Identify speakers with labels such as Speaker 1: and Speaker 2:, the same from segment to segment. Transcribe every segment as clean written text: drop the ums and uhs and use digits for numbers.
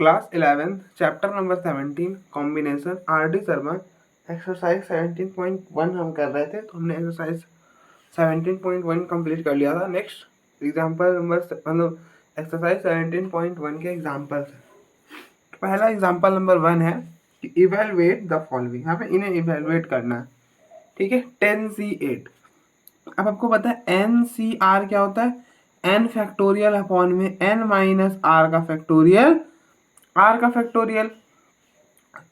Speaker 1: Class 11 chapter number 17 combination R D Sharma exercise 17.1 हम कर रहे थे, तो हमने एक्सरसाइज 17.1 कंप्लीट कर लिया था। नेक्स्ट एग्जाम्पल नंबर मतलब एक्सरसाइज 17.1 के एग्जाम्पल है। पहला एग्जाम्पल नंबर 1 है कि इवेलुएट द फॉलोइंग। यहाँ पे इन्हें इवेलुएट करना है, ठीक है। 10C8। अब आपको पता है NCR क्या होता है, n फैक्टोरियल अपॉन में n माइनस r का फैक्टोरियल, r का फैक्टोरियल।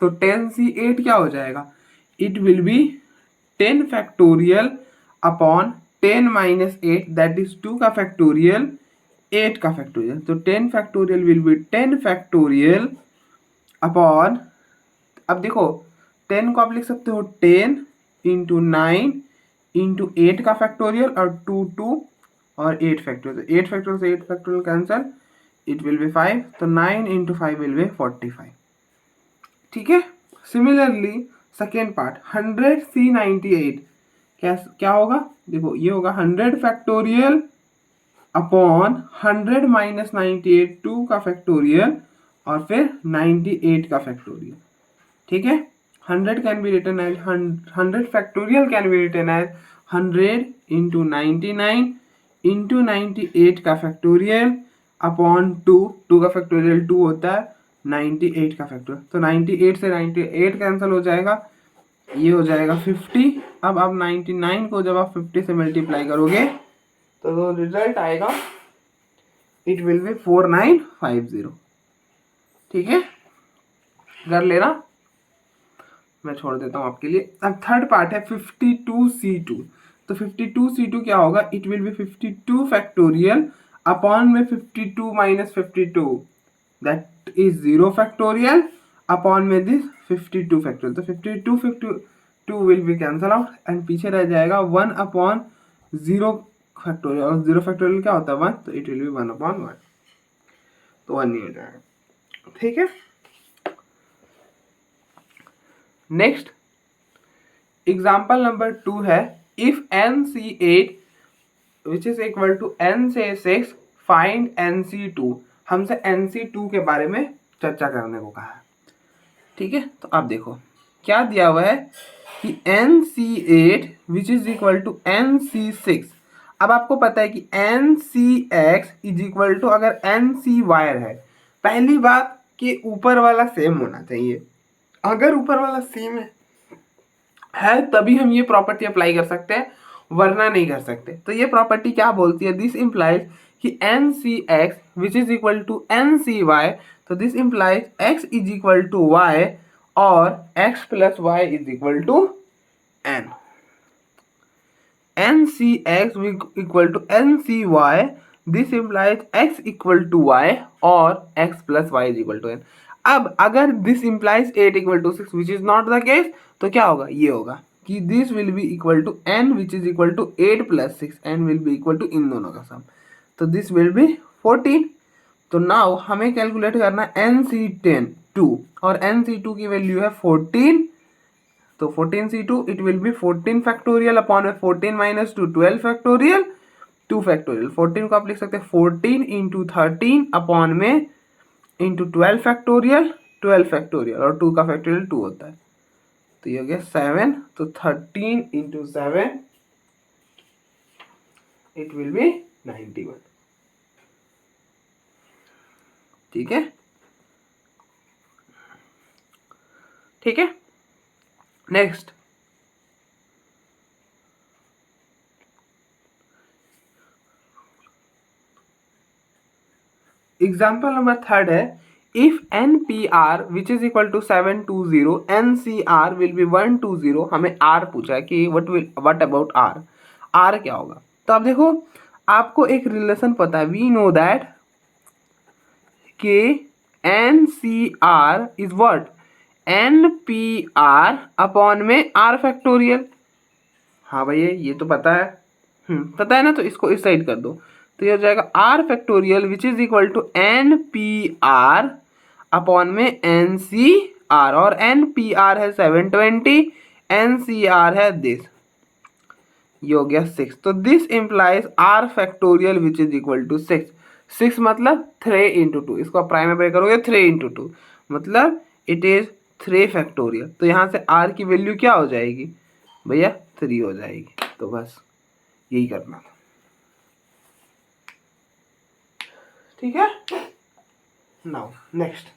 Speaker 1: तो 10C8 क्या हो जाएगा, it will B 10 factorial upon 10 minus 8 that is 2 का फैक्टोरियल 8 का फैक्टोरियल। तो 10 factorial will be 10 factorial upon, अब देखो 10 को आप लिख सकते हो 10 इंटू 9 इंटू 8 का फैक्टोरियल और 2 और 8 फैक्टोरियल। तो 8 फैक्टोरियल से 8 factorial cancel, it will B 5। तो 9 इंटू 5 विल बी 45, ठीक है। सिमिलरली सेकेंड पार्ट 100C98 क्या होगा, देखो ये होगा 100 फैक्टोरियल अपॉन 100 माइनस 98 2 का फैक्टोरियल और फिर 98 का फैक्टोरियल, ठीक है। 100 can be written as 100 factorial can be written as 100 into 99 into 98 का फैक्टोरियल अपॉन 2 का फैक्टोरियल 2 होता है 98 का फैक्टोरियल। तो 98 से 98 कैंसिल हो जाएगा, ये हो जाएगा 50। अब आप 99 को जब आप 50 से मल्टीप्लाई करोगे तो रिजल्ट आएगा, इट विल बी 4950, ठीक है। कर लेना, मैं छोड़ देता हूँ आपके लिए। अब थर्ड पार्ट है 52C2। तो 52C2 क्या होगा, it will B 52 factorial upon में 52 minus 52 that is 0 factorial upon में दिस 52 फैक्टोरियल। तो 52 will be cancel out and पीछे रह जाएगा 1 अपॉन 0 फैक्टोरियल। और 0 फैक्टोरियल क्या होता है 1, तो इट विल बी 1 अपॉन 1, तो 1 नहीं हो जाएगा, ठीक है। नेक्स्ट एग्जाम्पल नंबर 2 है if NC8 which is equal to NC6 find NC2। हमसे NC2 के बारे में चर्चा करने को कहा है, ठीक है। तो आप देखो क्या दिया हुआ है कि NC8 which is equal to NC6। अब आपको पता है कि NCX इज इक्वल टू अगर NC वायर है, पहली बात कि ऊपर वाला सेम होना चाहिए। अगर ऊपर वाला सेम है तभी हम ये प्रॉपर्टी अप्लाई कर सकते हैं, वरना नहीं कर सकते। तो ये प्रॉपर्टी क्या बोलती है, दिस इंप्लाइज कि NCX which is equal to NCY। तो this implies X is equal to Y और X plus Y is equal to N। NCX equal to NCY, this implies X equal to Y और X plus Y is equal to N। अब अगर this implies 8 equal to 6 which is not the case, तो क्या होगा, ये होगा कि this will be equal to n which is equal to 8 plus 6, n will be equal to इन दोनों का सम, तो दिस विल बी 14। तो नाउ हमें कैलकुलेट करना है NC2 और NC2 की वैल्यू है 14। तो 14C2 it will B 14 factorial upon में 14 माइनस 2 12 फैक्टोरियल 2 फैक्टोरियल। 14 को आप लिख सकते हैं 14 इंटू 13 अपॉन में इंटू 12 फैक्टोरियल 12 फैक्टोरियल और 2 का फैक्टोरियल 2 होता है, तो ये हो गया 7। तो 13 इंटू 7 इट विल बी 91, ठीक है, ठीक है। नेक्स्ट एग्जाम्पल नंबर थर्ड है if NPR which is equal to 720 NCR will be 120। हमें R पूछा है कि व्हाट अबाउट R क्या होगा। तो आप देखो आपको एक रिलेशन पता है, वी नो दैट के NCR is what NPR upon में R फैक्टोरियल। हाँ भैया ये तो पता है, पता है ना, तो इसको इस साइड कर दो, तो ये हो जाएगा R factorial which is equal to NPR upon में NCR, और NPR है 720, NCR है दिस, ये हो गया 6। तो this implies R factorial which is equal to 6। 6 मतलब 3 × 2, इसको प्राइम में ब्रेक करोगे 3 × 2 मतलब इट इज 3 फैक्टोरियल। तो यहाँ से r की वैल्यू क्या हो जाएगी भैया 3 हो जाएगी। तो बस यही करना था, ठीक है। नाउ नेक्स्ट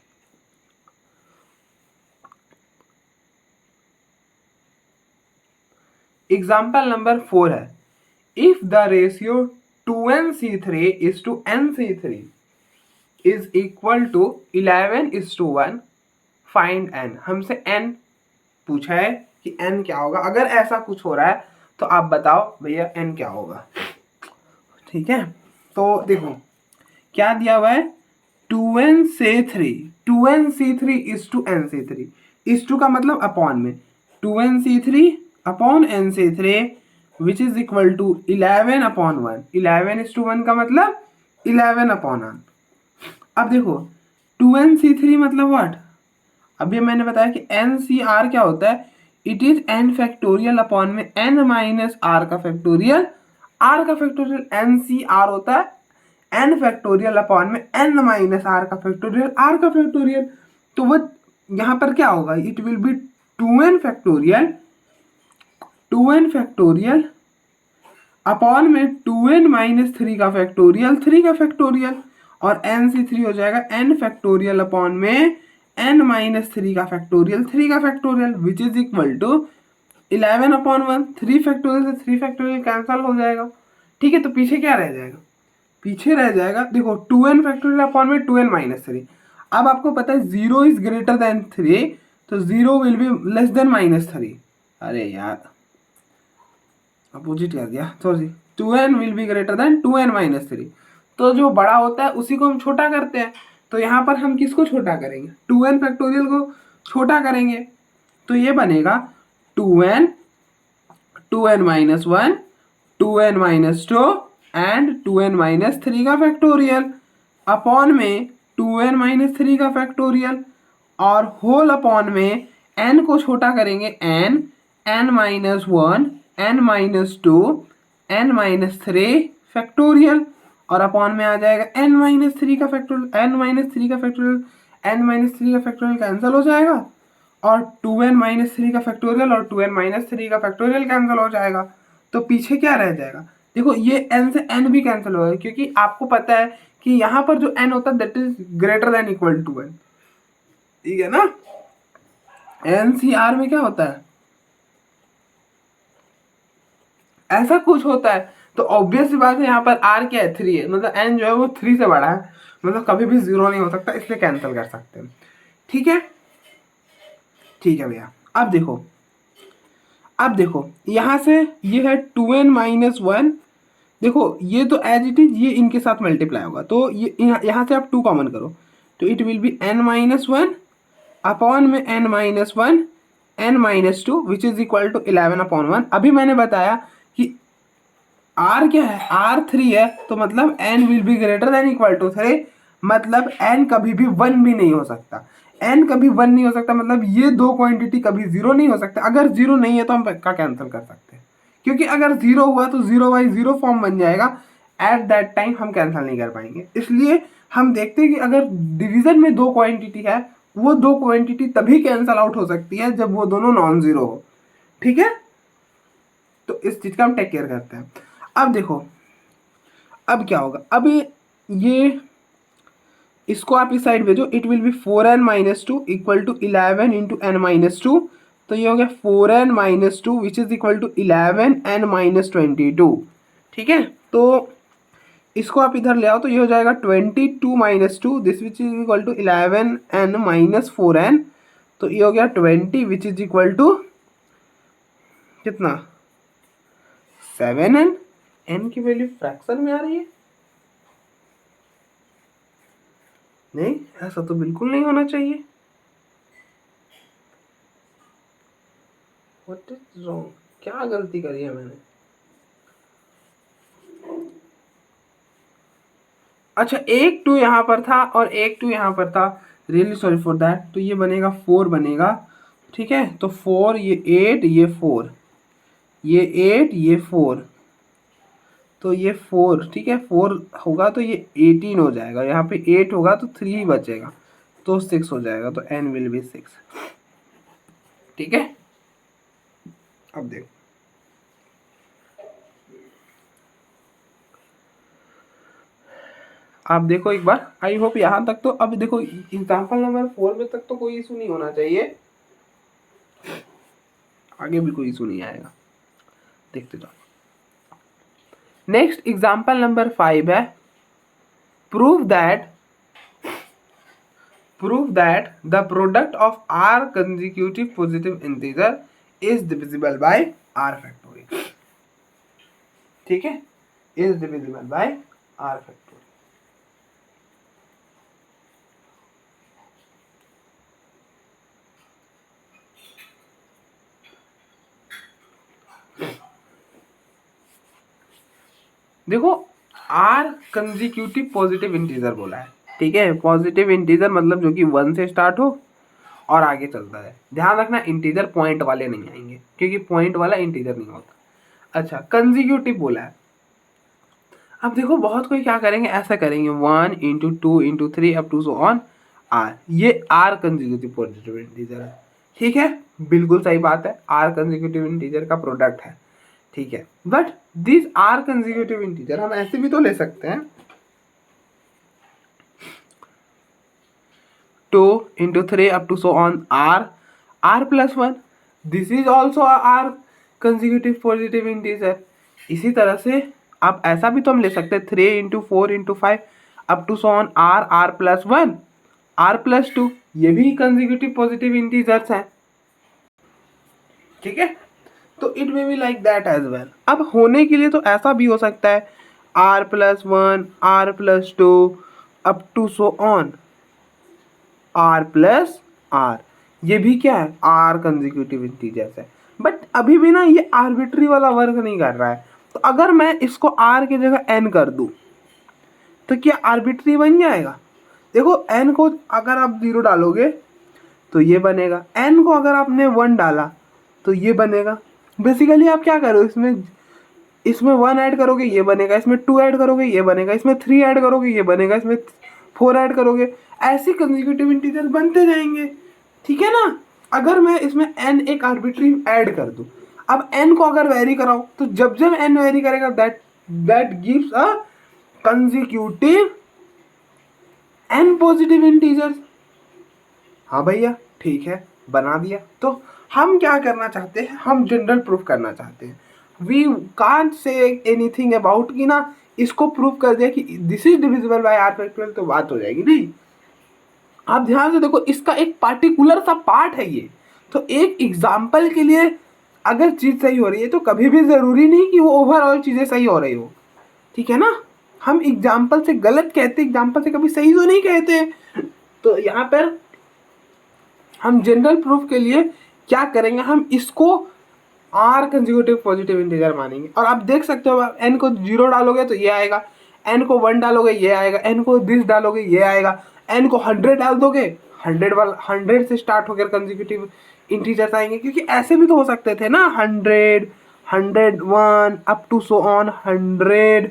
Speaker 1: एग्जाम्पल नंबर 4 है, if the ratio 2nC3 is to nC3 is equal to 11:1 find n। हमसे n पूछा है कि n क्या होगा। अगर ऐसा कुछ हो रहा है तो आप बताओ भैया n क्या होगा, ठीक है। तो देखो क्या दिया हुआ है 2nC3 is to nC3, is to का मतलब अपॉन में 2nC3 upon nC3 which is equal to 11/1। 11:1 का मतलब 11/1। अब देखो 2nC3 मतलब व्हाट, अभी मैंने बताया कि NCR क्या होता है, it is n factorial upon में n माइनस r का फैक्टोरियल। r का फैक्टोरियल NCR होता है n फैक्टोरियल अपॉन में n माइनस r का फैक्टोरियल r का फैक्टोरियल। तो वो यहाँ पर क्या होगा, it will B 2n factorial upon में 2n माइनस 3 का फैक्टोरियल 3 का फैक्टोरियल, और NC3 हो जाएगा n फैक्टोरियल अपॉन में n माइनस 3 का फैक्टोरियल 3 का factorial which is equal to 11/1। 3 factorial से 3 फैक्टोरियल कैंसिल हो जाएगा, ठीक है। तो पीछे क्या रह जाएगा, पीछे रह जाएगा देखो 2n फैक्टोरियल अपॉन में 2n माइनस 3। अब आपको पता है 0 इज ग्रेटर देन 3, तो 0 विल बी लेस देन -3। अरे यार अपोजिट कर दिया, sorry 2n will be greater then 2n minus 3। तो जो बड़ा होता है उसी को हम छोटा करते हैं। तो यहाँ पर हम किसको छोटा करेंगे, 2n फैक्टोरियल को छोटा करेंगे। तो ये बनेगा 2n 2n minus 1 2n minus 2 and 2n minus 3 का फैक्टोरियल अपॉन में 2n माइनस 3 का फैक्टोरियल, और होल अपॉन में n को छोटा करेंगे n minus 1 n minus 2 n minus 3 factorial, और अपॉन में आ जाएगा n माइनस 3 का फैक्टोरियल n माइनस 3 का फैक्टोरियल n माइनस 3 का फैक्टोरियल कैंसिल हो जाएगा, और 2n माइनस 3 का फैक्टोरियल और 2n माइनस 3 का फैक्टोरियल कैंसिल हो जाएगा। तो पीछे क्या रह जाएगा, देखो ये n से n भी कैंसिल होगा, क्योंकि आपको पता है कि यहाँ पर जो n होता है that is greater than equal to 1, ठीक है ना। NCR में क्या होता है, ऐसा कुछ होता है। तो ऑब्वियस सी बात है यहाँ पर r क्या है 3 है, मतलब n जो है वो 3 से बड़ा है, मतलब कभी भी 0 नहीं हो सकता, इसलिए कैंसिल कर सकते हैं, ठीक है। ठीक है भैया, अब देखो यहाँ से ये है 2n माइनस 1, देखो ये तो एज इट इज ये इनके साथ मल्टीप्लाई होगा, तो ये यहाँ से आप 2 कॉमन करो तो it will be n minus 1 upon में n minus 1 n minus 2 which is equal to 11/1। अभी मैंने बताया कि r क्या है, r 3 है, तो मतलब n will be greater than equal to 3, मतलब n कभी भी 1 भी नहीं हो सकता। n कभी 1 नहीं हो सकता, मतलब ये दो क्वांटिटी कभी 0 नहीं हो सकता। अगर 0 नहीं है तो हम पक्का कैंसिल कर सकते हैं, क्योंकि अगर 0 हुआ तो 0/0 फॉर्म बन जाएगा, एट दैट टाइम हम कैंसिल नहीं कर पाएंगे। इसलिए हम देखते हैं कि अगर डिवीजन में दो क्वांटिटी है, वो दो क्वांटिटी तभी कैंसिल आउट हो सकती है जब वो दोनों नॉन जीरो हो, ठीक है। तो इस चीज का हम टेक केयर करते हैं। अब देखो अब क्या होगा, अब ये इसको आप इस साइड भेजो, it will be 4n minus 2 equal to 11 into n minus 2, तो ये हो गया 4n minus 2 which is equal to 11n minus 22, ठीक है। तो इसको आप इधर ले आओ तो ये हो जाएगा 22 minus 2 this which is equal to 11n minus 4n, तो ये हो गया 20 विच इज इक्वल टू कितना 7n। n की वैल्यू फ्रैक्शन में आ रही है, नहीं ऐसा तो बिल्कुल नहीं होना चाहिए। व्हाट इज रॉन्ग, क्या गलती करी है मैंने। अच्छा एक 2 यहाँ पर था और एक 2 यहाँ पर था, रियली सॉरी फॉर दैट। तो ये बनेगा 4 बनेगा, ठीक है। तो 4 ये 8 ये 4 ये 8 ये 4, तो ये 4, ठीक है, 4 होगा तो ये 18 हो जाएगा, यहाँ पे 8 होगा तो 3 ही बचेगा तो 6 हो जाएगा, तो n विल बी 6, ठीक है। अब देखो आप देखो एक बार, आई होप यहाँ तक तो, अब देखो एग्जाम्पल नंबर 4 में तक तो कोई इशू नहीं होना चाहिए, आगे भी कोई इशू नहीं आएगा, देखते जाओ। नेक्स्ट एग्जाम्पल नंबर 5 है, prove that the product of r consecutive positive integer is divisible by r factorial, ठीक है, is divisible by r factorial। देखो r कंजिक्यूटिव पॉजिटिव इंटीजर बोला है, ठीक है, पॉजिटिव इंटीजर मतलब जो कि 1 से स्टार्ट हो और आगे चलता है, ध्यान रखना इंटीजर पॉइंट वाले नहीं आएंगे क्योंकि पॉइंट वाला इंटीजर नहीं होता। अच्छा, कंजिक्यूटिव बोला है, अब देखो बहुत कोई क्या करेंगे, ऐसा करेंगे 1 into 2 into 3 up to so on r, ये आर कंजिक्यूटिव पॉजिटिव इंटीजर है, ठीक है, बिल्कुल सही बात है, आर कंजिक्यूटिव इंटीजर का प्रोडक्ट है, ठीक है, but this r consecutive integer हम ऐसे भी तो ले सकते हैं, 2 into 3 up to so on r plus 1, this is also r consecutive positive integer. इसी तरह से आप ऐसा भी तो हम ले सकते हैं 3 into 4 into 5 up to so on r plus 1 r plus 2, ये भी कंजिक्यूटिव पॉजिटिव इंटीजर्स हैं, ठीक है, तो it may be like that as well. अब होने के लिए तो ऐसा भी हो सकता है r plus 1 r plus 2 up to so on r plus r, ये भी क्या है, आर कंजिक्यूटिव इंटीजर्स है, बट अभी भी ना ये आर्बिट्री वाला वर्क नहीं कर रहा है, तो अगर मैं इसको आर की जगह एन कर दूं तो क्या आर्बिट्री बन जाएगा। देखो एन को अगर आप 0 डालोगे तो ये बनेगा, एन को अगर आपने 1 डाला तो ये बनेगा, बेसिकली आप क्या करो, इसमें 1 ऐड करोगे ये बनेगा, इसमें 2 ऐड करोगे ये बनेगा, इसमें 3 ऐड करोगे ये बनेगा, इसमें 4 ऐड करोगे, ऐसे कंसेक्यूटिव इंटीजर बनते जाएंगे, ठीक है ना। अगर मैं इसमें n एक आर्बिट्री ऐड कर दूं, अब n को अगर वेरी कराऊं तो जब जब n वेरी करेगा that gives a consecutive n positive integers. हाँ भैया ठीक है, बना दिया। तो हम क्या करना चाहते हैं, हम जनरल प्रूफ करना चाहते हैं, we can't say anything about कि ना इसको प्रूफ कर दिया कि this is divisible by r factorial तो बात हो जाएगी, नहीं। आप ध्यान से देखो, इसका एक पार्टिकुलर सा पार्ट है ये, तो एक एग्जाम्पल के लिए अगर चीज सही हो रही है तो कभी भी जरूरी नहीं कि वो ओवरऑल चीजें सही हो रही हो, ठीक है ना। हम एग्जाम्पल से गलत कहते, एग्जाम्पल से कभी सही तो नहीं कहते। तो यहाँ पर हम जनरल प्रूफ के लिए क्या करेंगे, हम इसको आर कंसेक्यूटिव पॉजिटिव इंटीजर मानेंगे। और आप देख सकते हो एन को 0 डालोगे तो ये आएगा, एन को 1 डालोगे ये आएगा, एन को 20 डालोगे ये आएगा, एन को 100 डाल दोगे 100 से स्टार्ट होकर कंसेक्यूटिव इंटीजर्स आएंगे, क्योंकि ऐसे भी तो हो सकते थे ना 100 101 up to so on 100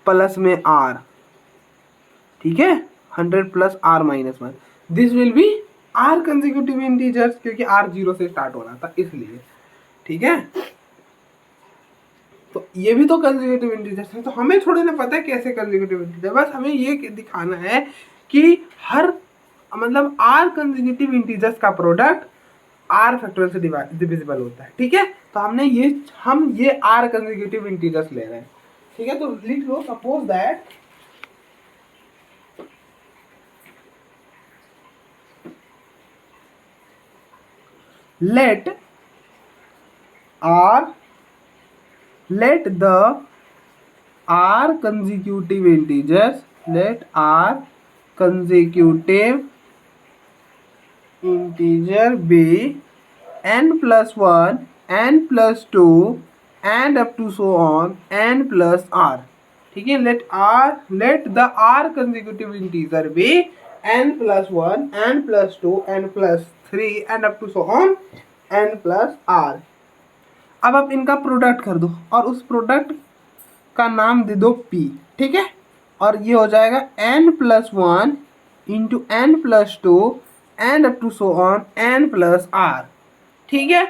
Speaker 1: plus में आर, ठीक है, 100 plus r minus 1, this will be r consecutive integers, क्योंकि आर 0 से स्टार्ट हो रहा था इसलिए, ठीक है। तो ये भी तो कंसेक्यूटिव इंटीजर्स है, तो हमें थोड़ी ना पता है कैसे कंसेक्यूटिव इंटीजर, बस हमें ये दिखाना है कि हर मतलब आर कंसेक्यूटिव इंटीजर्स का प्रोडक्ट आर फैक्टोरियल से डिविजिबल होता है, ठीक है। तो हम ये आर कंसेक्यूटिव इंटीजर्स ले रहे हैं, ठीक है। तो लिख लो, suppose that let the r consecutive integers, let r consecutive integer be n plus 1 n plus 2 and up to so on n plus r, ठीक है। let the r consecutive integer be n plus 1 n plus 2 n plus 3 and up to so on n plus r। अब आप इनका product कर दो और उस product का नाम दे दो p, ठीक है, और ये हो जाएगा n+1 into n+2 and up to so on n+r, ठीक है,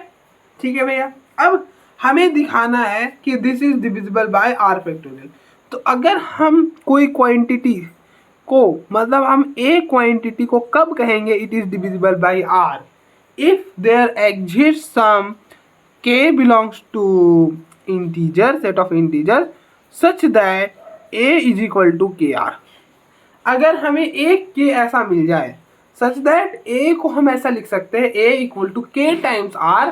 Speaker 1: ठीक है भैया। अब हमें दिखाना है कि this is divisible by r factorial. तो अगर हम कोई क्वांटिटी को, मतलब हम एक क्वांटिटी को कब कहेंगे it is divisible by r, if there exist some k belongs to integer, set of integer such that a is equal to kr। अगर हमें एक k ऐसा मिल जाए सच दैट a को हम ऐसा लिख सकते हैं a equal to k times r,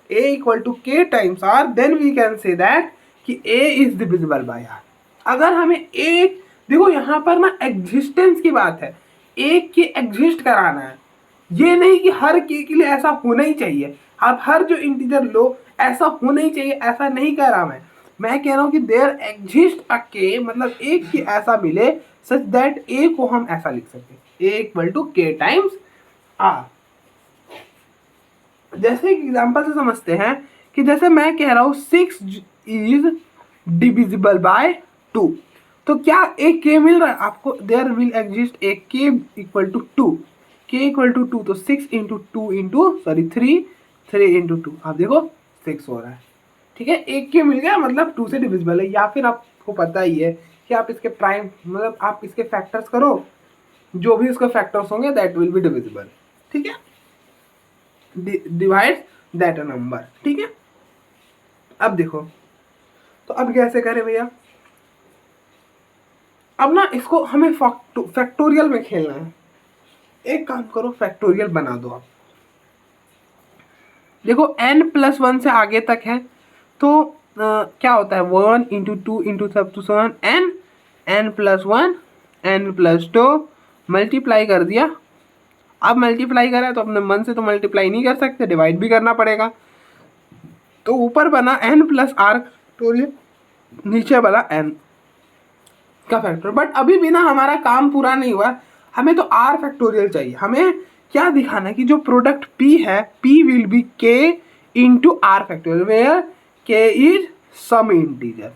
Speaker 1: a equal to k times r, then we can say that कि a is divisible by r। अगर हमें एक, देखो यहाँ पर ना एग्जिस्टेंस की बात है, एक के एग्जिस्ट कराना है, ये नहीं कि हर के लिए ऐसा होना ही चाहिए, आप हर जो इंटीजर लो ऐसा होना ही चाहिए, ऐसा नहीं कह रहा मैं कह रहा हूँ कि देयर एग्जिस्ट अ के, मतलब एक के ऐसा मिले सच दैट ए को हम ऐसा लिख सकते, ए इक्वल टू के टाइम्स आर। जैसे एक एग्जांपल से समझते हैं कि जैसे मैं कह रहा हूँ 6 इज डिविजिबल बाय 2, तो क्या एक के मिल रहा है आपको, देयर विल एग्जिस्ट एक के इक्वल टू 2, के इक्वल टू 2, तो 6 इंटू 2 इंटू सॉरी 3 इंटू 2, आप देखो 6 हो रहा है, ठीक है, एक के मिल गया मतलब 2 से डिविजिबल है। या फिर आपको पता ही है कि आप इसके प्राइम, मतलब आप इसके फैक्टर्स करो, जो भी इसके फैक्टर्स होंगे दैट विल बी डिविजिबल, ठीक है, डिवाइड दैट नंबर, ठीक है। अब देखो, तो अब कैसे करें भैया, अब ना इसको हमें फैक्टोरियल में खेलना है। एक काम करो, फैक्टोरियल बना दो आप, देखो n+1 से आगे तक है तो क्या होता है 1 इंटू 2 इंटू सब to seven n+1 n+2 multiply कर दिया। अब मल्टीप्लाई करा तो अपने मन से तो मल्टीप्लाई नहीं कर सकते, डिवाइड भी करना पड़ेगा, तो ऊपर बना n+r फैक्टोरियल, नीचे बना n का फैक्टर। बट अभी भी ना हमारा काम पूरा नहीं हुआ, हमें तो r फैक्टोरियल चाहिए। हमें क्या दिखाना है कि जो प्रोडक्ट p है p will be k into r factorial, where k is some integer,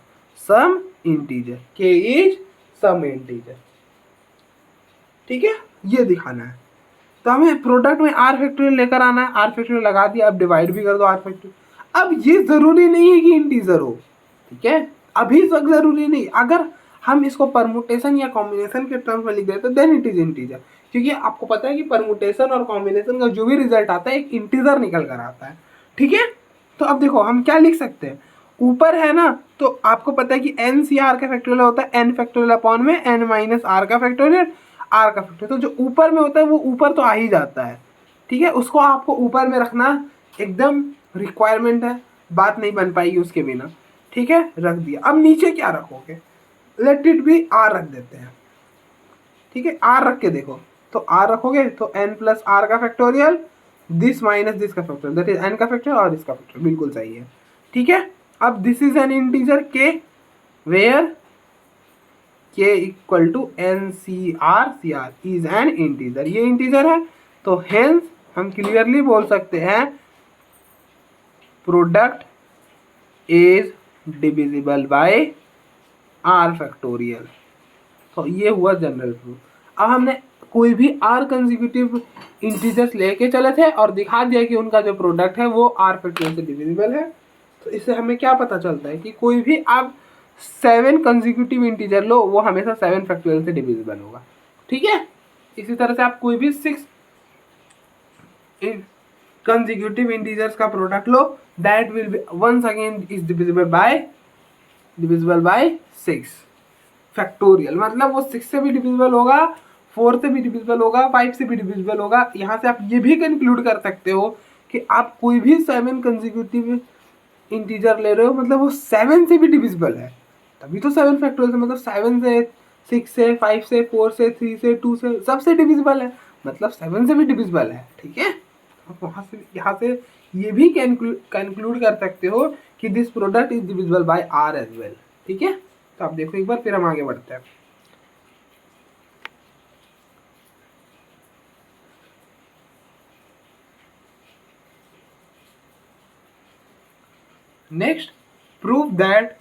Speaker 1: some integer, k is some integer, ठीक है, ये दिखाना है। तो हमें प्रोडक्ट में आर फैक्टोरियल लेकर आना है, आर फैक्टोरियल लगा दिया, अब डिवाइड भी कर दो आर फैक्टोरियल। अब ये जरूरी नहीं है कि इंटीजर हो, ठीक है, अभी तक जरूरी नहीं, अगर हम इसको परमुटेशन या कॉम्बिनेशन के टर्म्स में लिख देते देन इट इज इंटीजर, क्योंकि आपको पता है कि परमुटेशन और कॉम्बिनेशन का जो भी रिजल्ट आता है एक इंटीजर निकल कर आता है, ठीक है। तो अब देखो हम क्या लिख सकते हैं, ऊपर है ना, तो आपको पता है कि एन सी आर का फैक्टोरियल होता है एन फैक्टोरियल अपॉन में एन माइनस आर का फैक्टोरियल, आर का फैक्टोरियल, तो जो ऊपर में होता है वो ऊपर तो आ ही जाता है, ठीक है, उसको आपको ऊपर में रखना एकदम रिक्वायरमेंट है, बात नहीं बन पाएगी उसके बिना, ठीक है, रख दिया। अब नीचे क्या रखोगे, लेट इट बी आर रख देते हैं, ठीक है, आर रख के देखो, तो आर रखोगे तो n+r का फैक्टोरियल, दिस माइनस दिस का फैक्टोरियल, दैट इज n का फैक्टोरियल और इसका फैक्टोरियल, बिल्कुल सही है, ठीक है। अब this is an integer k where k equal to ncr, cr is an integer, ये इंटीजर है, तो हेंस हम क्लियरली बोल सकते हैं product is divisible by r factorial. तो ये हुआ जनरल प्रूफ। अब हमने कोई भी r कंसेक्यूटिव इंटीजर्स लेके चले थे और दिखा दिया कि उनका जो प्रोडक्ट है वो r फैक्टोरियल से डिविजिबल है। तो इससे हमें क्या पता चलता है कि कोई भी आप 7 कंसेक्यूटिव इंटीजर लो वो हमेशा 7 फैक्टोरियल से डिविजिबल होगा, ठीक है। इसी तरह से आप कोई भी 6 कंसेक्यूटिव इंटीजर्स का प्रोडक्ट लो, that will be once again is divisible by 6 factorial, मतलब वो 6 से भी डिविजिबल होगा, 4 से भी डिविजिबल होगा, 5 से भी डिविजिबल होगा। यहाँ से आप ये भी कंक्लूड कर सकते हो कि आप कोई भी 7 कंसेक्यूटिव इंटीजर ले रहे हो मतलब वो 7 से भी डिविजिबल है, तभी तो 7 फैक्टोरियल से, मतलब 7 से 6 से 5 से 4 से 3 से 2 से सबसे डिविजिबल है, मतलब 7 से भी डिविजिबल है, ठीक है। आप वहाँ से यहाँ से ये भी कंक्लूड कर सकते हो कि this product is divisible by r as well, ठीक है। तो आप देखो एक बार, फिर हम आगे बढ़ते हैं। Next, prove that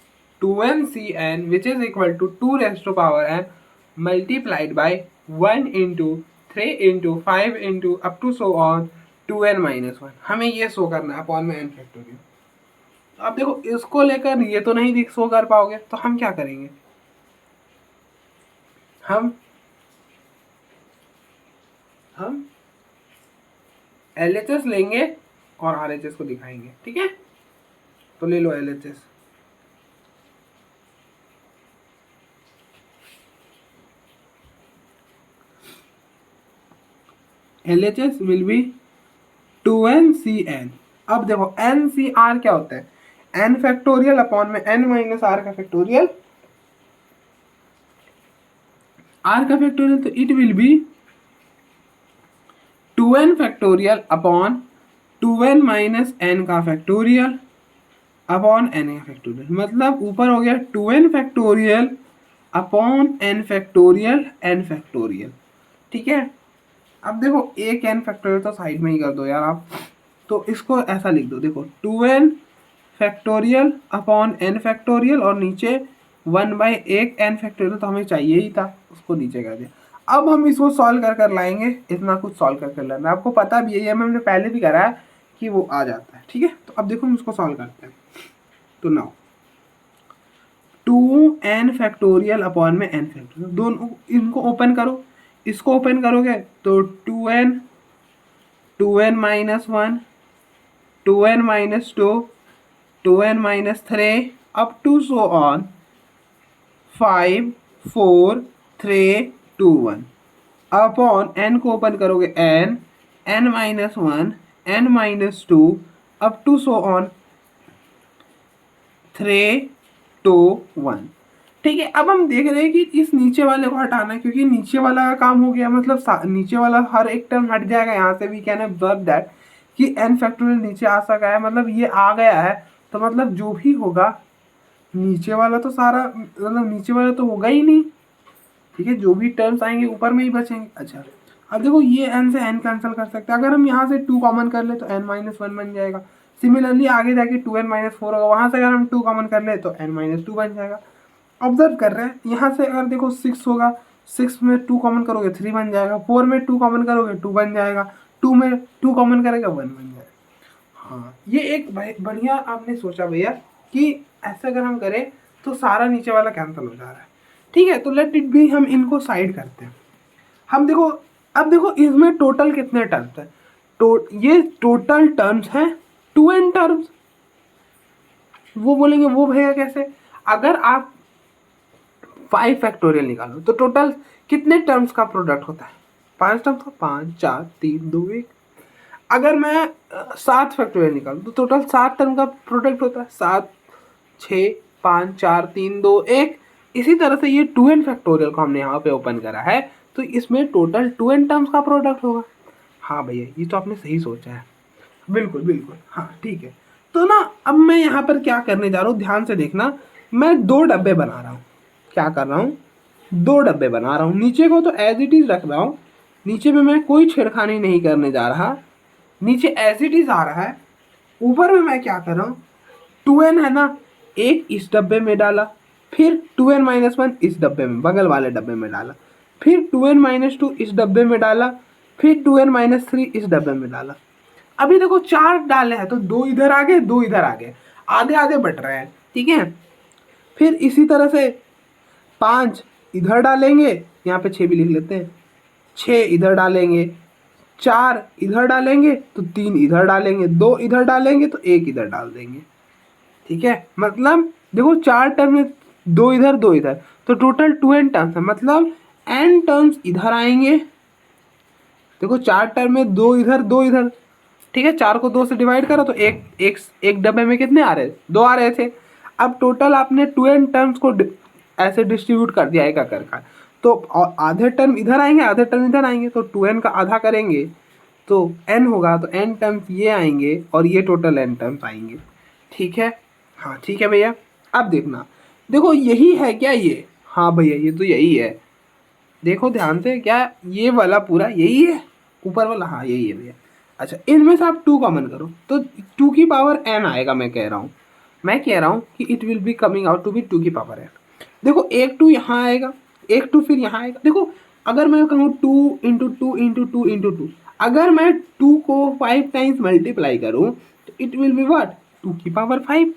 Speaker 1: 2n which is equal to 2 raised to power n multiplied by 1 into 3 into 5 into up to so on 2n minus 1। हमें ये शो करना है अपॉन में n फैक्टोरियल। अब देखो इसको लेकर ये तो नहीं शो कर पाओगे, तो हम क्या करेंगे, हम LHS लेंगे और RHS को दिखाएंगे। ठीक है, तो ले लो LHS। LHS will B 2nCn। अब देखो NCR क्या होता है, n फैक्टोरियल अपॉन में n माइनस r का फैक्टोरियल, r का फैक्टोरियल, तो it will B 2n factorial upon 2n minus n का फैक्टोरियल अपॉन n का फैक्टोरियल। मतलब ऊपर हो गया 2n factorial upon n factorial n factorial. ठीक है, अब देखो एक n फैक्टोरियल तो साइड में ही कर दो यार आप, तो इसको ऐसा लिख दो, देखो 2n factorial upon n factorial और नीचे 1/1 n फैक्टोरियल, तो हमें चाहिए ही था, उसको नीचे कर दिया। अब हम इसको सॉल्व कर लाएंगे, इतना कुछ सॉल्व कर लेना, आपको पता भी है, हमने पहले भी करा है कि वो आ जाता है। ठीक है, तो अब देखो हम इसको सॉल्व करते हैं। तो नाउ 2n फैक्टोरियल अपॉन में n फैक्टोरियल, दोनों इनको ओपन करो, इसको ओपन करोगे तो 2n minus 1, 2n minus 2, 2n minus 3 up to so on 5 4 3 2 1 upon n को ओपन करोगे n minus 1, n minus 2 up to so on 3 2 1। ठीक है, अब हम देख रहे हैं कि इस नीचे वाले को हटाना है, क्योंकि नीचे वाला का काम हो गया, मतलब नीचे वाला हर एक टर्म हट जाएगा। यहाँ से वी कैन ऑब्जर्व दैट कि n फैक्टोरियल नीचे आ सका है, मतलब ये आ गया है, तो मतलब जो भी होगा नीचे वाला तो सारा, मतलब नीचे वाला तो होगा ही नहीं। ठीक है, जो भी टर्म्स आएंगे ऊपर में ही बचेंगे। अच्छा, अब देखो ये n से n कैंसिल कर सकते हैं, अगर हम यहाँ से 2 कॉमन कर ले तो n माइनस 1 बन जाएगा। सिमिलरली आगे जाके 2n माइनस 4 होगा, वहाँ से अगर हम 2 कॉमन कर ले तो n माइनस 2 बन जाएगा। ऑब्जर्व कर रहे हैं, यहाँ से अगर देखो 6 होगा, 6 में 2 कॉमन करोगे 3 बन जाएगा, 4 में 2 कॉमन करोगे 2 बन जाएगा, 2 में 2 कॉमन करेगा 1 बन जाएगा। हाँ, ये एक बढ़िया आपने सोचा भैया कि ऐसा अगर हम करें तो सारा नीचे वाला कैंसिल हो जा रहा है। ठीक है, तो लेट इट बी, हम इनको साइड करते हैं। हम देखो, अब देखो इसमें टोटल कितने टर्म्स हैं, ये टोटल टर्म्स हैं 2n टर्म्स। वो बोलेंगे वो भैया कैसे, अगर आप 5 फैक्टोरियल निकालो तो टोटल कितने टर्म्स का प्रोडक्ट होता है, 5 टर्म्स का, 5 4 3 2 1। अगर मैं 7 फैक्टोरियल निकालूं तो टोटल 7 टर्म का प्रोडक्ट होता है, 7 6 5 4 3 2 1। इसी तरह से ये 2n फैक्टोरियल को हमने यहाँ पे ओपन करा है, तो इसमें टोटल 2n टर्म्स का प्रोडक्ट होगा। हाँ भैया, ये तो आपने सही सोचा है, बिल्कुल बिल्कुल, हाँ ठीक है। तो ना अब मैं यहाँ पर क्या करने जा रहा हूँ, ध्यान से देखना, मैं 2 डब्बे बना रहा हूँ। क्या कर रहा हूँ, 2 डब्बे बना रहा हूँ। नीचे को तो एज इट इज रख रहा हूँ, नीचे में मैं कोई छेड़खानी नहीं करने जा रहा, नीचे एज इट इज आ रहा है। ऊपर में मैं क्या कर रहा हूँ, 2n है ना, एक इस डब्बे में डाला, फिर 2n माइनस 1 इस डब्बे में, बगल वाले डब्बे में डाला, फिर 2n माइनस 2 इस डब्बे में डाला, फिर 2n माइनस 3 इस डब्बे में डाला। अभी देखो 4 डाले हैं तो 2 इधर आ गए, 2 इधर आ गए, आधे आधे बट रहे हैं। ठीक है, फिर इसी तरह से 5 इधर डालेंगे, यहाँ पे 6 भी लिख लेते हैं, 6 इधर डालेंगे, 4 इधर डालेंगे तो 3 इधर डालेंगे, 2 इधर डालेंगे तो 1 इधर डाल देंगे। ठीक है, मतलब देखो 4 टर्म में 2 इधर 2 इधर, तो टोटल 2n टर्म्स है, मतलब n टर्म्स इधर आएंगे। देखो 4 टर्म में 2 इधर 2 इधर, ठीक है, 4 को 2 से डिवाइड करो तो एक डब्बे में कितने आ रहे, 2 आ रहे थे। अब टोटल आपने 2n टर्म्स को ऐसे डिस्ट्रीब्यूट कर दिया एक कर, तो आधे टर्म इधर आएंगे, आधे टर्म इधर आएंगे, तो 2n का आधा करेंगे तो n होगा, तो n टर्म्स ये आएंगे और ये टोटल n टर्म्स आएंगे। ठीक है, हाँ ठीक है भैया। अब देखना, देखो यही है क्या ये, हाँ भैया ये तो यही है, देखो ध्यान से, क्या ये वाला पूरा यही है, ऊपर वाला, हाँ यही है भैया। अच्छा, इनमें से आप 2 कॉमन करो तो 2 की पावर n आएगा, मैं कह रहा हूँ, मैं कह रहा हूँ कि it will be coming out to be 2 की पावर n। देखो एक 2 यहाँ आएगा, एक 2 फिर यहाँ आएगा। देखो अगर मैं कहूँ 2 इंटू 2 इंटू 2 इंटू 2, अगर मैं 2 को 5 टाइम्स मल्टीप्लाई करूँ तो इट विल बी व्हाट 2 की पावर 5।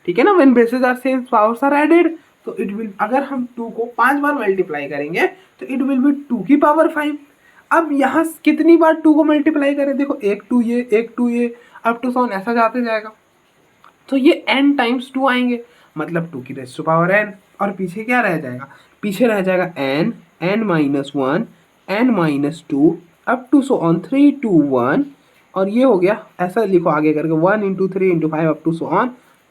Speaker 1: ठीक है ना, when bases are same powers are added, तो इट विल, अगर हम 2 को 5 बार मल्टीप्लाई करेंगे तो इट विल बी 2 की पावर 5। अब यहाँ कितनी बार 2 को मल्टीप्लाई करें, देखो एक 2 ये, एक 2 ये, अप टू 7 ऐसा जाते जाएगा, तो ये n टाइम्स 2 आएंगे, मतलब 2 की रेज़ टू पावर n। और पीछे क्या रह जाएगा, पीछे रह जाएगा n, n minus 1, n minus 2, up to so on 3 2 1, और ये हो गया, ऐसा लिखो आगे करके 1 into 3 into 5 up to so on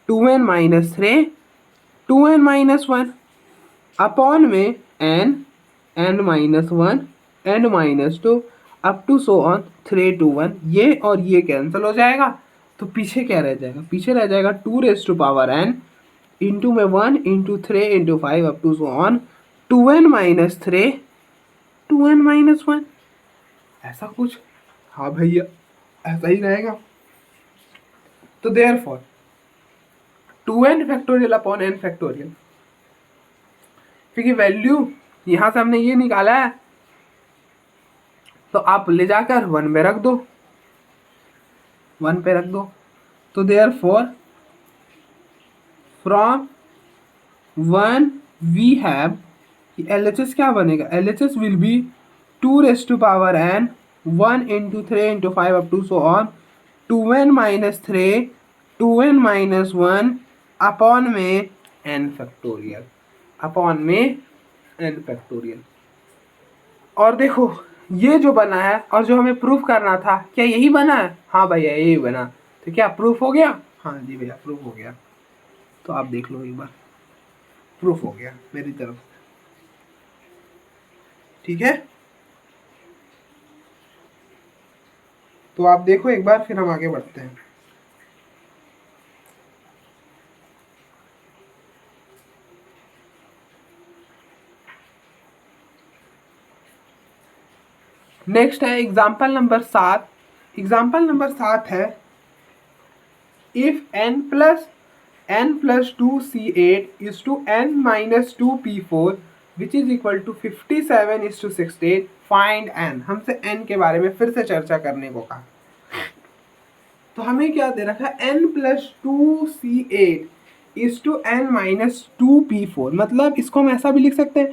Speaker 1: 2n minus 3, 2n minus 1 upon में n, n minus 1, n minus 2 up to so on 3 2 1। ये और ये कैंसिल हो जाएगा, तो पीछे क्या रह जाएगा, पीछे रह जाएगा 2 raise to power n into में 1 into 3 into 5 up to so on 2n minus 3, 2n minus 1, ऐसा कुछ। हाँ भैया ऐसा ही रहेगा। तो therefore 2n factorial upon n factorial, क्योंकि वैल्यू यहाँ से हमने ये निकाला है, तो आप ले जाकर 1 पे रख दो, 1 पे रख दो। तो therefore from 1 we have, LHS क्या बनेगा, LHS will be 2 raise to power n 1 into 3 into 5 up to so on 2n minus 3, 2n minus 1 upon में n फैक्टोरियल, अपॉन में n फैक्टोरियल। और देखो ये जो बना है और जो हमें प्रूफ करना था, क्या यही बना है? हाँ भैया यही बना। तो क्या प्रूफ हो गया? हाँ जी भैया प्रूफ हो गया। तो आप देख लो एक बार, प्रूफ हो गया मेरी तरफ से। ठीक है, तो आप देखो एक बार, फिर हम आगे बढ़ते हैं। नेक्स्ट है एग्जाम्पल नंबर 7। एग्जाम्पल नंबर 7 है if n plus 2c8 is to n minus 2p4 which is equal to 57 is to 16, find n। हमसे n के बारे में फिर से चर्चा करने को कहा। तो हमें क्या दे रखा है, n plus 2c8 is to n minus 2p4, मतलब इसको हम ऐसा भी लिख सकते हैं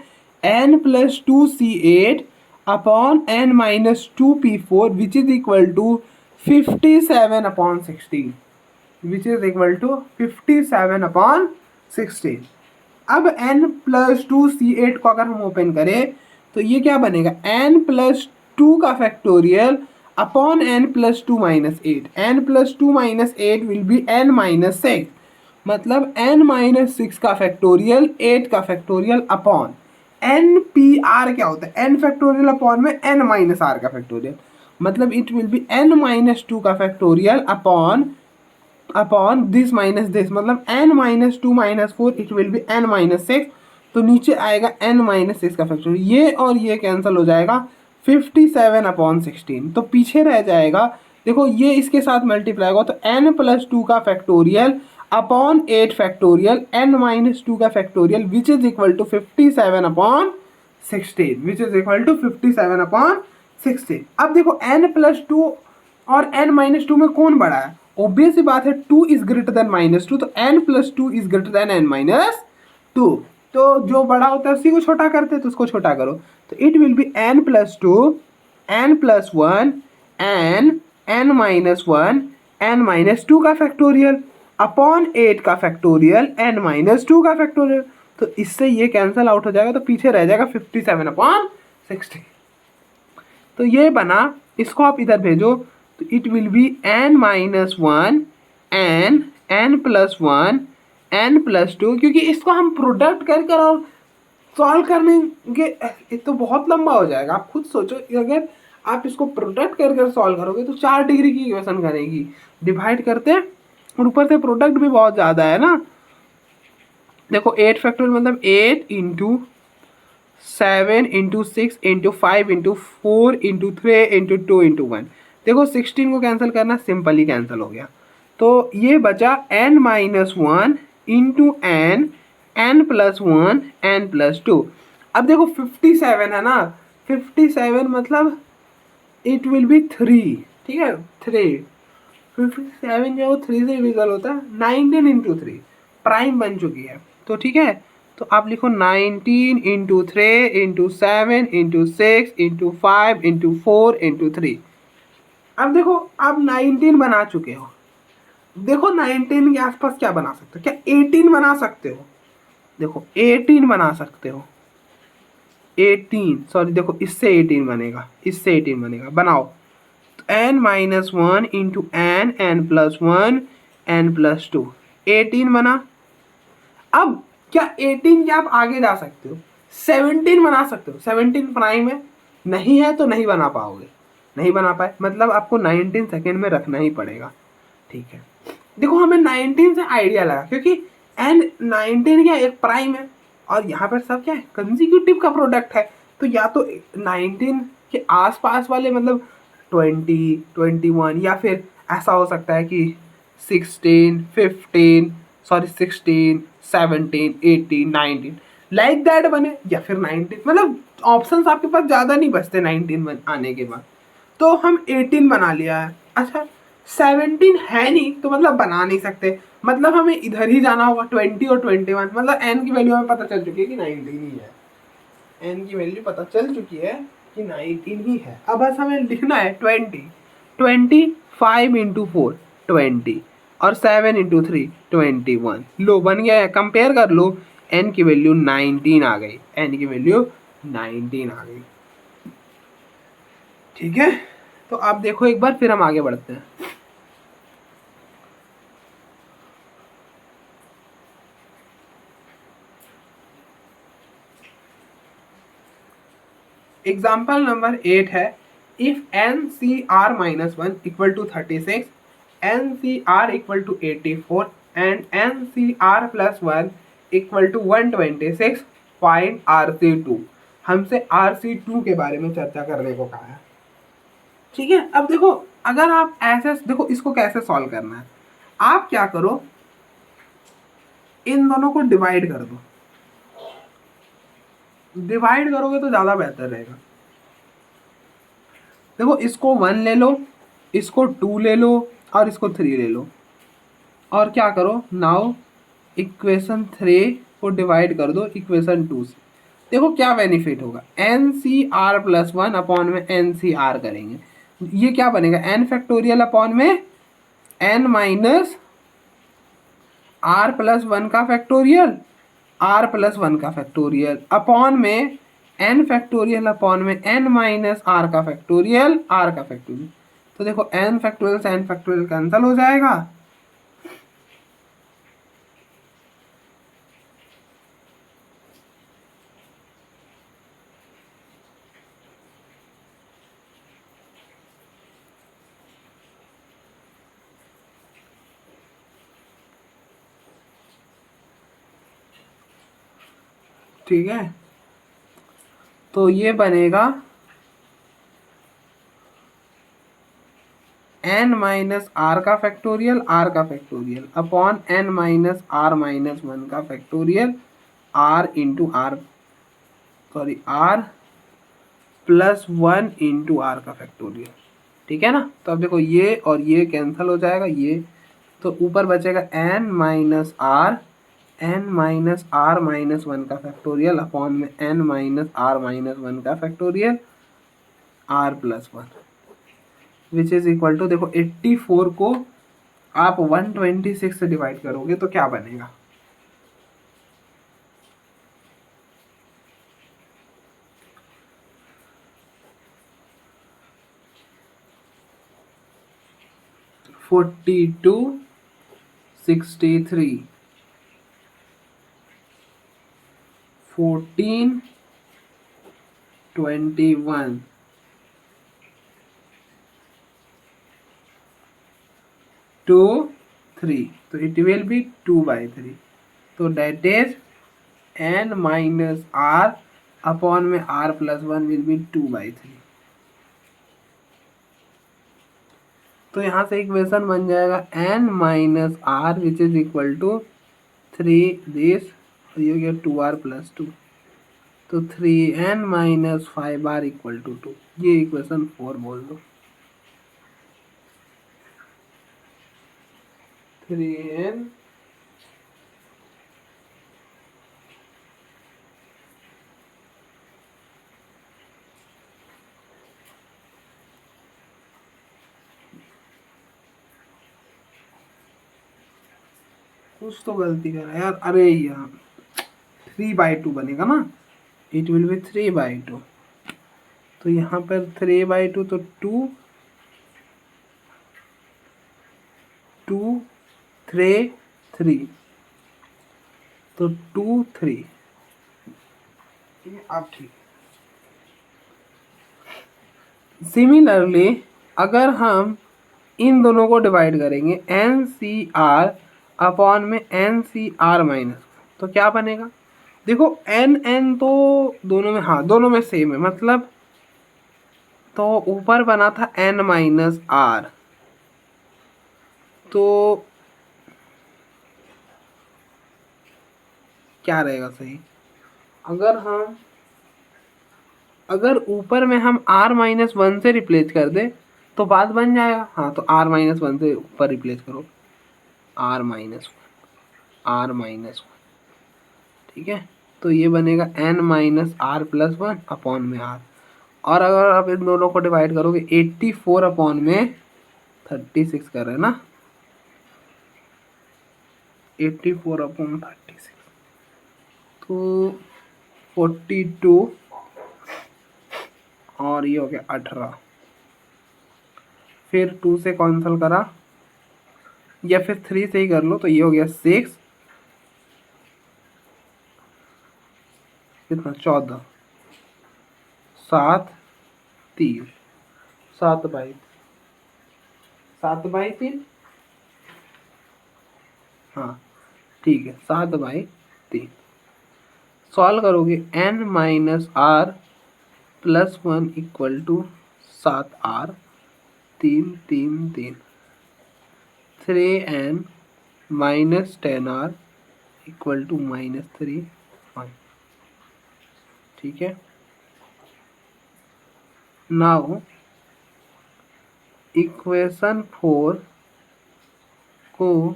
Speaker 1: n plus 2c8 upon n minus 2p4 which is equal to 57 upon 16, which is equal to 57 upon 16। अब n प्लस 2c8 को अगर हम ओपन करें तो ये क्या बनेगा, n प्लस 2 का factorial upon n plus 2 minus 8, n plus 2 minus 8 will be n minus 6, मतलब n माइनस 6 का फैक्टोरियल 8 का factorial upon n P r क्या होता है, n फैक्टोरियल अपॉन में n माइनस आर का फैक्टोरियल, मतलब it will be n minus 2 का factorial upon this minus this, मतलब n minus 2 minus 4 it will be n minus 6। तो नीचे आएगा n माइनस 6 का फैक्टोरियल, ये और ये कैंसिल हो जाएगा 57 अपॉन 16। तो पीछे रह जाएगा, देखो ये इसके साथ मल्टीप्लाई होगा तो n प्लस 2 का factorial upon 8 factorial n minus 2 का factorial which is equal to 57 upon 16, which is equal to 57 upon 16। अब देखो n प्लस 2 और n माइनस 2 में कौन बड़ा है, ऑब्वियस सी बात है 2 इज ग्रेटर देन माइनस 2, तो n plus 2 is greater then n minus 2, तो जो बड़ा होता है उसी को छोटा करते हैं, तो उसको छोटा करो, तो it will be n plus 2, n plus 1, n minus 1, n minus 2 का फैक्टोरियल अपॉन 8 का फैक्टोरियल n माइनस 2 का फैक्टोरियल। तो इससे ये कैंसिल आउट हो जाएगा, तो पीछे रह जाएगा 57 अपॉन 60। तो ये बना, इसको आप इधर भेजो तो it will be n minus 1, n plus 1, n plus 2, क्योंकि इसको हम प्रोडक्ट कर और सॉल्व करने के तो बहुत लंबा हो जाएगा। आप खुद सोचो, अगर आप इसको प्रोडक्ट कर सॉल्व करोगे तो 4 डिग्री की इक्वेशन करेगी, डिवाइड करते और ऊपर से प्रोडक्ट भी बहुत ज़्यादा है ना। देखो 8 फैक्टोरियल मतलब 8 into 7 into 6 into 5 into 4 into 3 into 2 into 1। देखो 16 को कैंसिल करना सिंपली कैंसिल हो गया, तो ये बचा n-1 इंटू n+1 n+2। अब देखो 57 है ना, 57 मतलब इट विल बी 3, ठीक है 3, 57 जो 3 से डिविजल होता है, 19 इंटू 3 प्राइम बन चुकी है। तो ठीक है, तो आप लिखो 19 into 3 into 7 into 6 into 5 into 4 into 3। अब देखो आप 19 बना चुके हो, देखो 19 के आसपास क्या बना सकते हो, क्या 18 बना सकते हो? देखो 18 बना सकते हो, 18 सॉरी, देखो इससे 18 बनेगा, इससे 18 बनेगा, बनाओ। तो n-1 इंटू n+1 n+2 18 बना। अब क्या 18 के आप आगे जा सकते हो, 17 बना सकते हो, 17 प्राइम है, नहीं है तो नहीं बना पाओगे, नहीं बना पाए मतलब आपको 19 सेकेंड में रखना ही पड़ेगा, ठीक है। देखो हमें 19 से आइडिया लगा क्योंकि n19 क्या एक प्राइम है और यहाँ पर सब क्या है, कंसेक्यूटिव का प्रोडक्ट है, तो या तो 19 के आसपास वाले मतलब 20 21 या फिर ऐसा हो सकता है कि 16 15 सॉरी 16 17 18 19 लाइक दैट बने, या फिर 19 मतलब ऑप्शंस आपके पास ज़्यादा नहीं बचते 19 आने के बाद। तो हम 18 बना लिया है। अच्छा 17 है नहीं तो मतलब बना नहीं सकते, मतलब हमें इधर ही जाना होगा 20 और 21, मतलब n की वैल्यू हमें पता चल चुकी है कि 19 ही है, n की वैल्यू पता चल चुकी है कि 19 ही है। अब बस हमें लिखना है 5 इंटू 4 20 और 7 इंटू 3 21। लो बन गया है, कंपेयर कर लो, n की वैल्यू 19 आ गई, n की वैल्यू 19 आ गई, ठीक है। तो आप देखो एक बार, फिर हम आगे बढ़ते हैं। एग्जाम्पल नंबर 8 है, if NCR-1 equal to 36, NCR equal to 84 and NCR+1 equal to 126, find RC2। हमसे RC2 के बारे में चर्चा करने को कहा है, ठीक है। अब देखो अगर आप ऐसे देखो, इसको कैसे सॉल्व करना है, आप क्या करो, इन दोनों को डिवाइड कर दो, डिवाइड करोगे तो ज़्यादा बेहतर रहेगा। देखो इसको 1 ले लो, इसको 2 ले लो और इसको 3 ले लो, और क्या करो नाउ इक्वेशन 3 को डिवाइड कर दो इक्वेशन 2 से। देखो क्या बेनिफिट होगा, NCR+1 अपॉन में NCR करेंगे, ये क्या बनेगा n फैक्टोरियल अपॉन में n माइनस R+1 का फैक्टोरियल, R+1 का फैक्टोरियल अपॉन में n फैक्टोरियल अपॉन में n माइनस R का फैक्टोरियल, R का फैक्टोरियल। तो देखो n फैक्टोरियल से n फैक्टोरियल कैंसिल हो जाएगा, ठीक है। तो ये बनेगा n माइनस आर का फैक्टोरियल, R का factorial upon n minus R-1 का factorial, R into R sorry R+1 into R का फैक्टोरियल, ठीक है ना। तो अब देखो ये और ये कैंसिल हो जाएगा, ये तो ऊपर बचेगा n माइनस R-1 का फैक्टोरियल अपॉन में n माइनस R-1 का factorial, R+1 which is equal to, देखो 84 को आप 126 से डिवाइड करोगे तो क्या बनेगा, फोर्टी टू 63 14 21 2 3, तो इट विल बी 2/3, तो that is n minus R upon में R+1 विल बी 2/3। तो यहाँ से इक्वेशन बन जाएगा n minus r which is equal to 3 this, ये हो गया 2r प्लस 2, तो 3n minus 5r equal to 2, ये इक्वेशन 4 बोल दो। 3n कुछ तो गलती कर रहा है यार, अरे यहाँ 3/2 बनेगा ना, इट विल बी 3/2, तो यहाँ पर 3/2 तो 2 2 3 3, तो 2 3, अब ठीक। सिमिलरली अगर हम इन दोनों को डिवाइड करेंगे एन सी आर अपॉन में एन सी आर माइनस, तो क्या बनेगा? देखो एन एन तो दोनों में, हाँ दोनों में सेम है, मतलब तो ऊपर बना था एन माइनस आर, तो क्या रहेगा सही? अगर ऊपर में हम r माइनस 1 से रिप्लेस कर दे तो बात बन जाएगा। हाँ तो r माइनस 1 से ऊपर रिप्लेस करो, r माइनस 1, ठीक है, तो ये बनेगा n minus r plus 1 upon में r, और अगर आप इन दोनों को डिवाइड करोगे 84 अपॉन में 36 कर रहे हैं ना, 84 अपॉन 36, तो 42 और ये हो गया 18, फिर 2 से कैंसिल करा या फिर 3 से ही कर लो, तो ये हो गया 6, कितना 14, 7 3, 7/3, हाँ ठीक है 7/3। सॉल्व करोगे n minus r plus 1 equal to 7r 3 3 3, 3n minus 10r equal to -3 1, ठीक है। नाउ इक्वेशन 4 को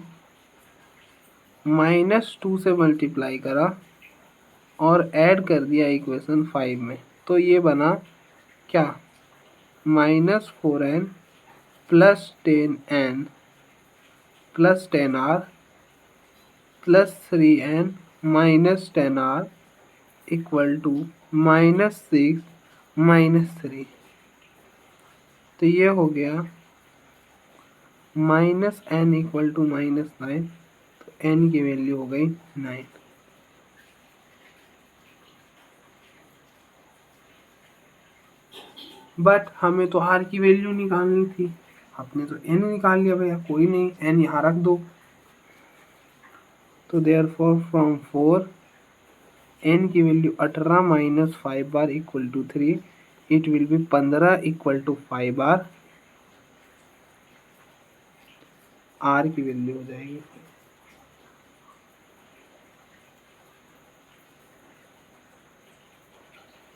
Speaker 1: -2 से मल्टीप्लाई करा और ऐड कर दिया इक्वेशन 5 में, तो ये बना क्या? -4n plus 10n plus 10r plus 3n minus 10r equal to -6 -3, तो ये हो गया -n इक्वल टू -9, तो n की वैल्यू हो गई 9। बट हमें तो r की वैल्यू निकालनी थी, आपने तो n निकाल लिया भैया, कोई नहीं n यहाँ रख दो, तो देयरफॉर फ्रॉम 4 n की value 18 minus 5r equal to 3, it will be 15 equal to 5r, r की वैल्यू हो जाएगी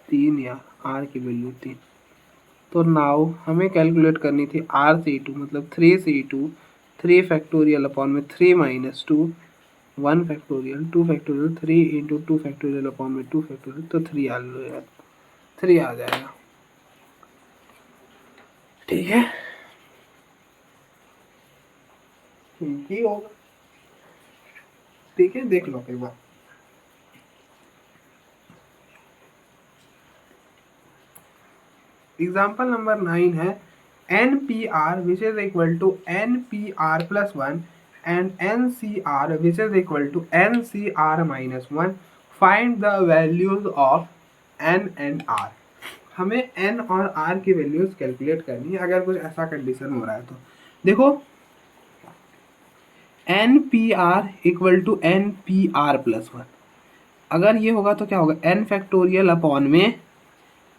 Speaker 1: 3, या r की वैल्यू 3। तो नाउ हमें कैलकुलेट करनी थी r/2 मतलब 3/2, 3 फैक्टोरियल अपॉन में 3 minus 2, 1 factorial 2 factorial 3 into 2 factorial upon में 2 फैक्टोरियल, तो 3 आ जाएगा, ठीक है, ठीक ही होगा, ठीक है, देख लो एक बार। एग्जाम्पल नंबर 9 है NPR which is equal to NPR plus 1 and NCR which is equal to NCR minus 1. Find the values of N and R. हमें N और R की वैल्यूज कैलकुलेट करनी है अगर कुछ ऐसा कंडीशन हो रहा है। तो देखो NPR equal to NPR plus 1, अगर ये होगा तो क्या होगा n फैक्टोरियल अपॉन में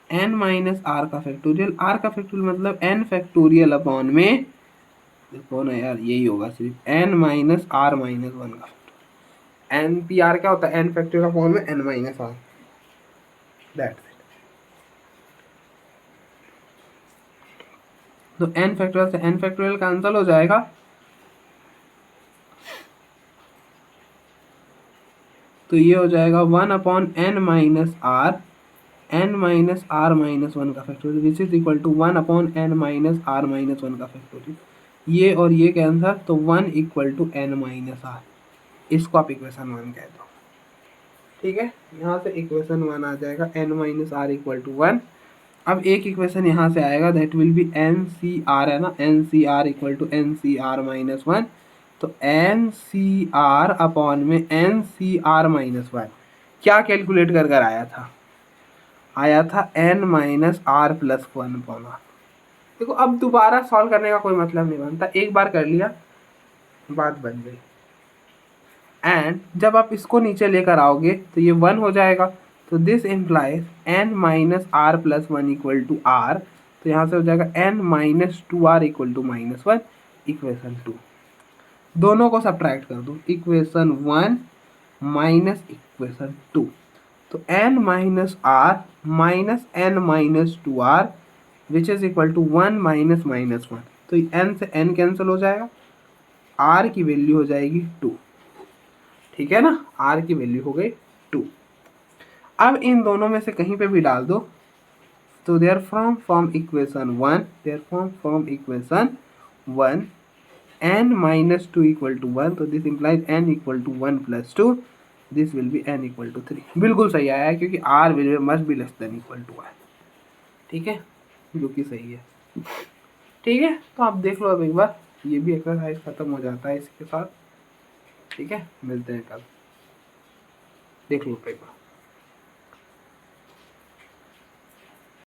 Speaker 1: n माइनस आर का फैक्टोरियल, r का फैक्टोरियल मतलब n फैक्टोरियल अपॉन में देखो ना यार, यही होगा सिर्फ n minus r minus one का एन पी आर क्या होता है, एन फैक्टर का फॉर्म है n minus r, that's it. तो n फैक्टोरियल से n फैक्टोरियल कैंसिल हो जाएगा, तो ये हो जाएगा 1/n minus r, n minus r minus one का factorial which is equal to 1/n minus r minus one का फैक्टोरियल। ये और ये कैंसर, तो 1 equal to n minus r, इसको आप इक्वेशन 1 कह दो। ठीक है, यहाँ से इक्वेशन 1 आ जाएगा n minus r equal to 1। अब एक इक्वेशन यहाँ से आएगा, that will be n C r, है ना, n C r equal to n C r minus one. तो एन सी आर अपॉन में n C r minus one क्या कैलकुलेट कर कर आया था, आया था n minus r plus one पॉना। देखो अब दोबारा सॉल्व करने का कोई मतलब नहीं बनता, एक बार कर लिया बात बन गई। एंड जब आप इसको नीचे लेकर आओगे तो ये 1 हो जाएगा, तो this implies n minus r plus one equal to r, तो यहाँ से हो जाएगा n minus two r equal to minus one, equation 2। दोनों को सब्ट्रैक्ट कर दो, इक्वेशन 1 माइनस इक्वेशन 2, तो n minus r minus n minus two r which is equal to 1 minus minus one, तो n से n कैंसिल हो जाएगा, r की वैल्यू हो जाएगी 2। ठीक है ना, r की वैल्यू हो गई 2। अब इन दोनों में से कहीं पे भी डाल दो, तो there from equation 1, there from equation 1 n minus two equal to 1, तो this implies n equal to 1 plus 2, this will be n equal to 3। बिल्कुल सही आया है, क्योंकि r will must be less than equal to 1। ठीक है, जो कि सही है। ठीक है, तो आप देख लो अब एक बार, ये भी एक्सरसाइज खत्म हो जाता है इसके साथ। ठीक है, मिलते हैं कल, देख लो एक बार।